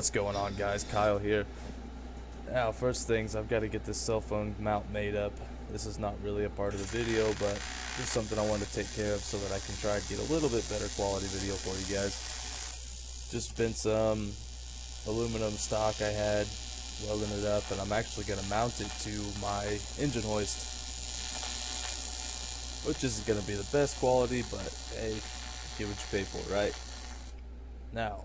What's going on, guys? Kyle here. Now, first things, I've got to get this cell phone mount made up. This is not really a part of the video, but just something I wanted to take care of so that I can try to get a little bit better quality video for you guys. Just been some aluminum stock I had, welding it up, and I'm actually going to mount it to my engine hoist, which isn't going to be the best quality, but hey, get what you pay for, right? Now,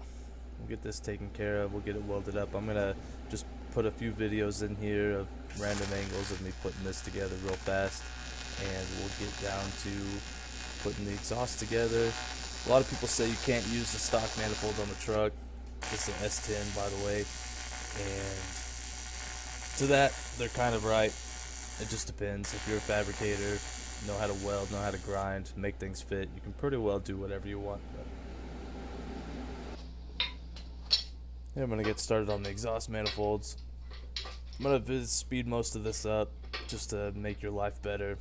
we'll get this taken care of, we'll get it welded up. I'm going to just put a few videos in here of random angles of me putting this together real fast, and we'll get down to putting the exhaust together. A lot of people say you can't use the stock manifolds on the truck. This is an S10, by the way, and to that, they're kind of right. It just depends. If you're a fabricator, know how to weld, know how to grind, make things fit, you can pretty well do whatever you want. But yeah, I'm going to get started on the exhaust manifolds. I'm going to speed most of this up just to make your life better.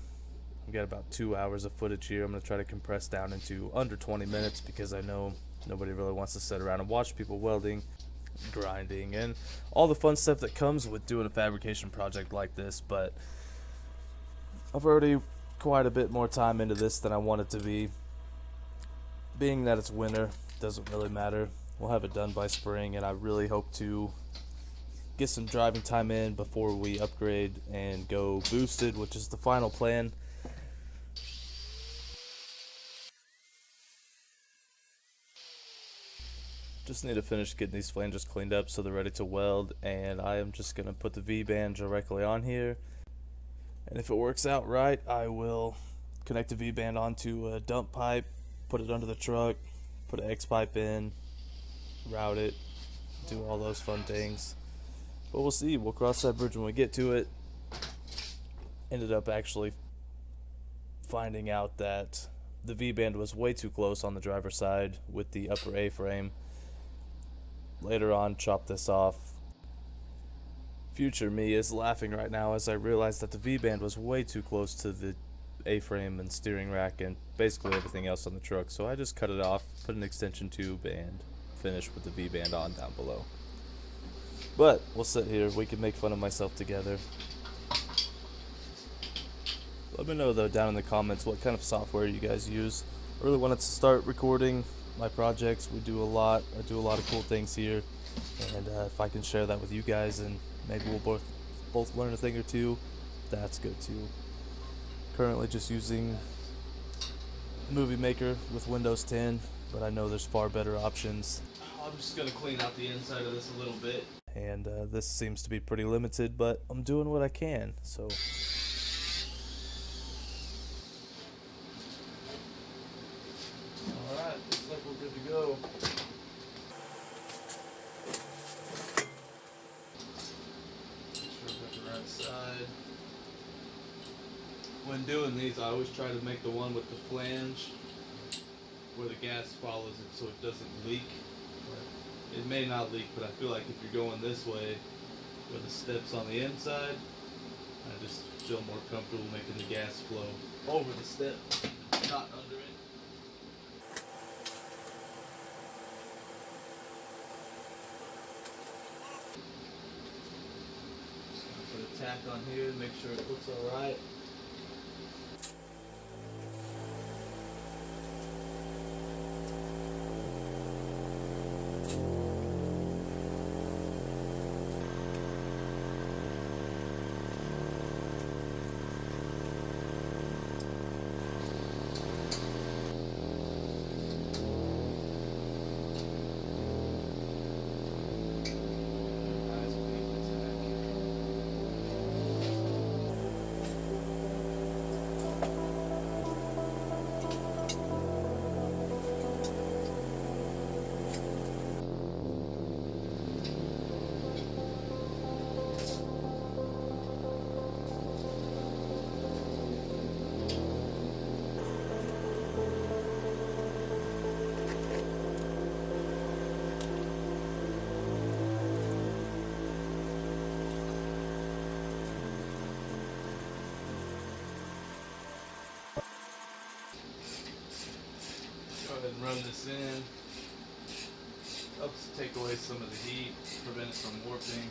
I've got about 2 hours of footage here. I'm going to try to compress down into under 20 minutes because I know nobody really wants to sit around and watch people welding, grinding, and all the fun stuff that comes with doing a fabrication project like this. But I've already quite a bit more time into this than I want it to be. Being that it's winter, doesn't really matter. We'll have it done by spring, and I really hope to get some driving time in before we upgrade and go boosted, which is the final plan. Just need to finish getting these flanges cleaned up so they're ready to weld, and I am just going to put the V-band directly on here. And if it works out right, I will connect the V-band onto a dump pipe, put it under the truck, put an X-pipe in, route it, do all those fun things. But we'll see. We'll cross that bridge when we get to it. Ended up actually finding out that the V-band was way too close on the driver's side with the upper A-frame. Later on, chop this off. Future me is laughing right now as I realize that the V-band was way too close to the A-frame and steering rack and basically everything else on the truck. So I just cut it off, put an extension tube, and finished with the V-band on down below. But we'll sit here, we can make fun of myself together. Let me know though down in the comments what kind of software you guys use. I really wanted to start recording my projects. We do a lot. I do a lot of cool things here, and if I can share that with you guys and maybe we'll both learn a thing or two, that's good too. Currently just using Movie Maker with Windows 10, but I know there's far better options. I'm just going to clean out the inside of this a little bit. And this seems to be pretty limited, but I'm doing what I can, so. Alright, looks like we're good to go. Make sure I've got the right side. When doing these, I always try to make the one with the flange where the gas follows it so it doesn't leak. It may not leak, but I feel like if you're going this way with the steps on the inside, I just feel more comfortable making the gas flow over the step, not under it. Just gonna put a tack on here and make sure it looks alright. Go ahead and run this in. Helps take away some of the heat, prevent it from warping.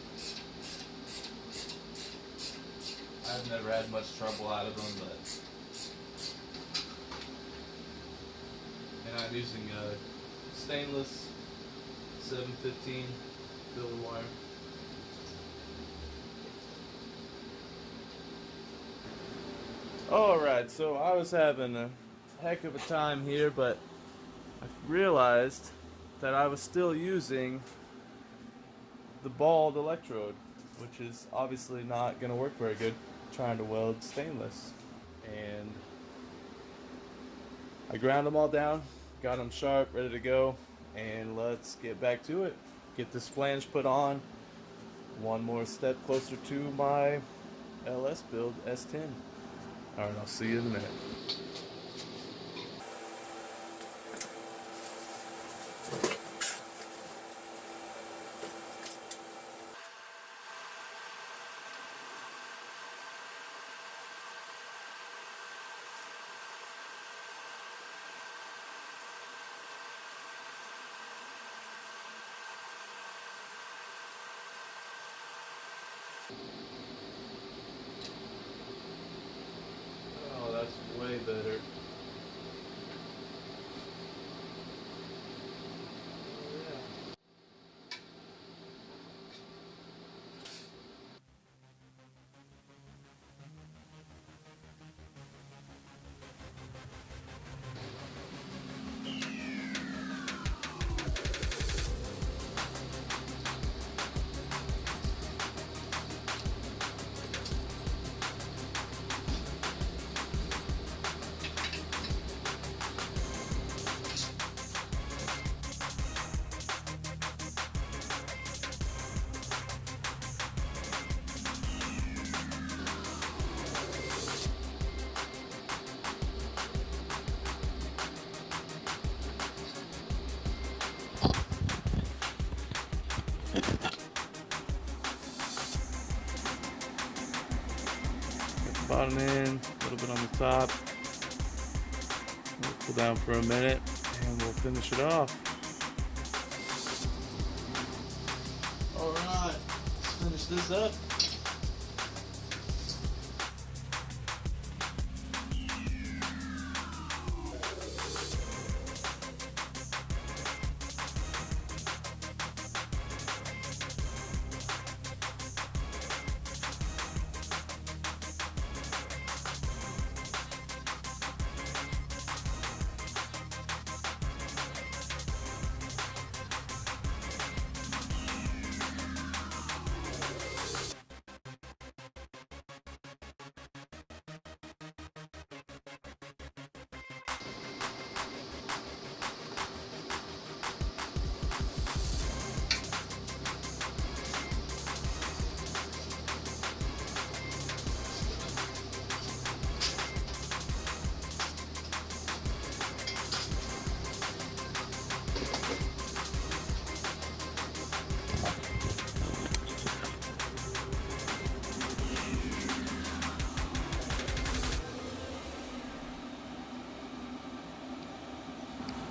I've never had much trouble out of them, but and I'm using a stainless 715 filler wire. Alright, so I was having a heck of a time here, but I realized that I was still using the balled electrode, which is obviously not going to work very good trying to weld stainless. And I ground them all down, got them sharp, ready to go, and let's get back to it. Get this flange put on. One more step closer to my LS build S10. Alright, I'll see you in a minute. Oh, that's way better. Bottom in, a little bit on the top. We'll cool down for a minute and we'll finish it off. Alright, let's finish this up.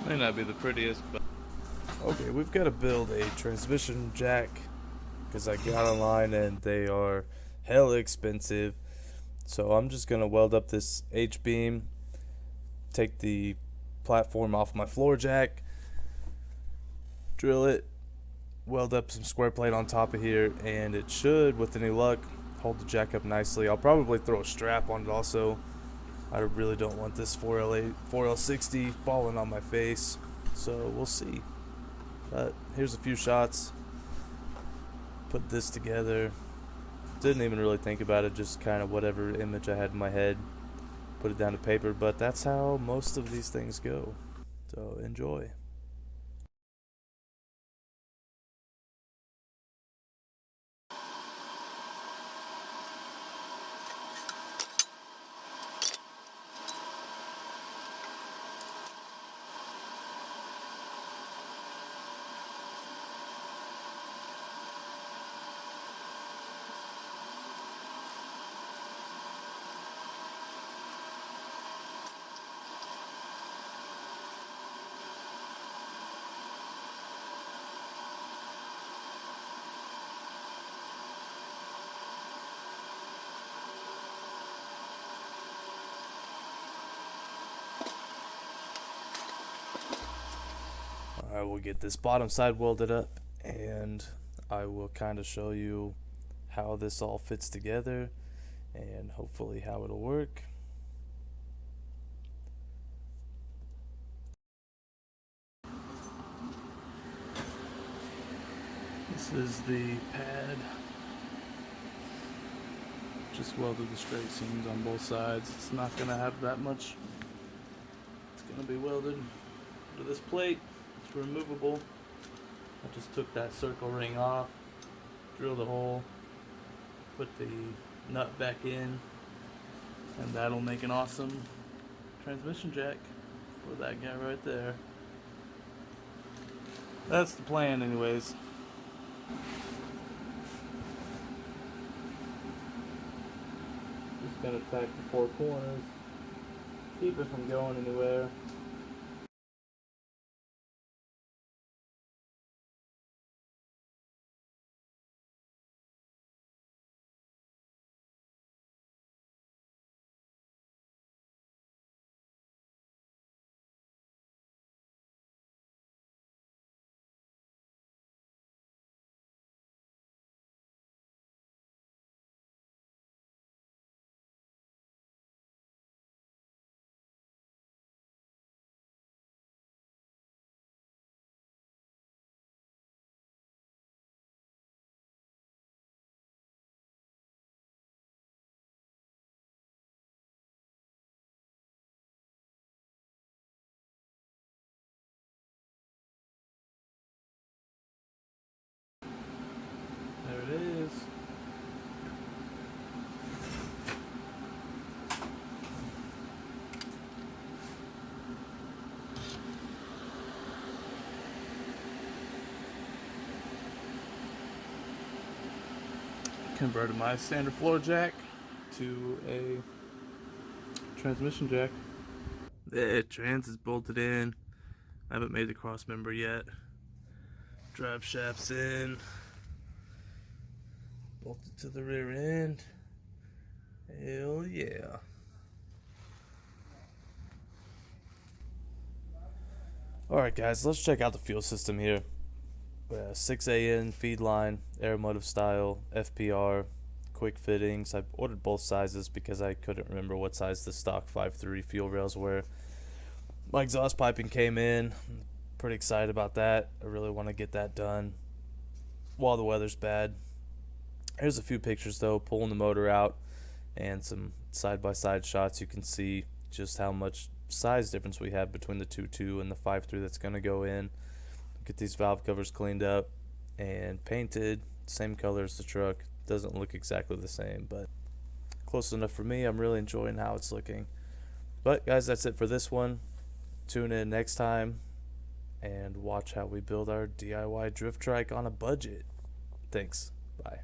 May not be the prettiest, but okay, we've got to build a transmission jack because I got online and they are hella expensive. So I'm just gonna weld up this H-beam, take the platform off my floor jack, drill it, weld up some square plate on top of here, and it should, with any luck, hold the jack up nicely. I'll probably throw a strap on it also. I really don't want this 4L60 falling on my face, so we'll see. But here's a few shots. Put this together. Didn't even really think about it, just kind of whatever image I had in my head. Put it down to paper, but that's how most of these things go. So enjoy. Alright, we'll get this bottom side welded up, and I will kind of show you how this all fits together and hopefully how it'll work. This is the pad. Just welded the straight seams on both sides. It's not going to have that much. It's going to be welded to this plate. It's removable. I just took that circle ring off, drilled a hole, put the nut back in, and that'll make an awesome transmission jack for that guy right there. That's the plan anyways. Just gotta tack the four corners, keep it from going anywhere. There it is. Converted my standard floor jack to a transmission jack. The trans is bolted in. I haven't made the cross member yet. Drive shaft's in. Bolted to the rear end. Hell yeah. Alright guys, let's check out the fuel system here. 6AN feed line, Aeromotive style, FPR, quick fittings. I ordered both sizes because I couldn't remember what size the stock 5.3 fuel rails were. My exhaust piping came in. I'm pretty excited about that. I really want to get that done while the weather's bad. Here's a few pictures though, pulling the motor out and some side-by-side shots. You can see just how much size difference we have between the 2.2 and the 5.3 that's going to go in. Get these valve covers cleaned up and painted, same color as the truck. Doesn't look exactly the same, but close enough for me. I'm really enjoying how it's looking. But guys, that's it for this one. Tune in next time and watch how we build our DIY drift trike on a budget. Thanks. Bye.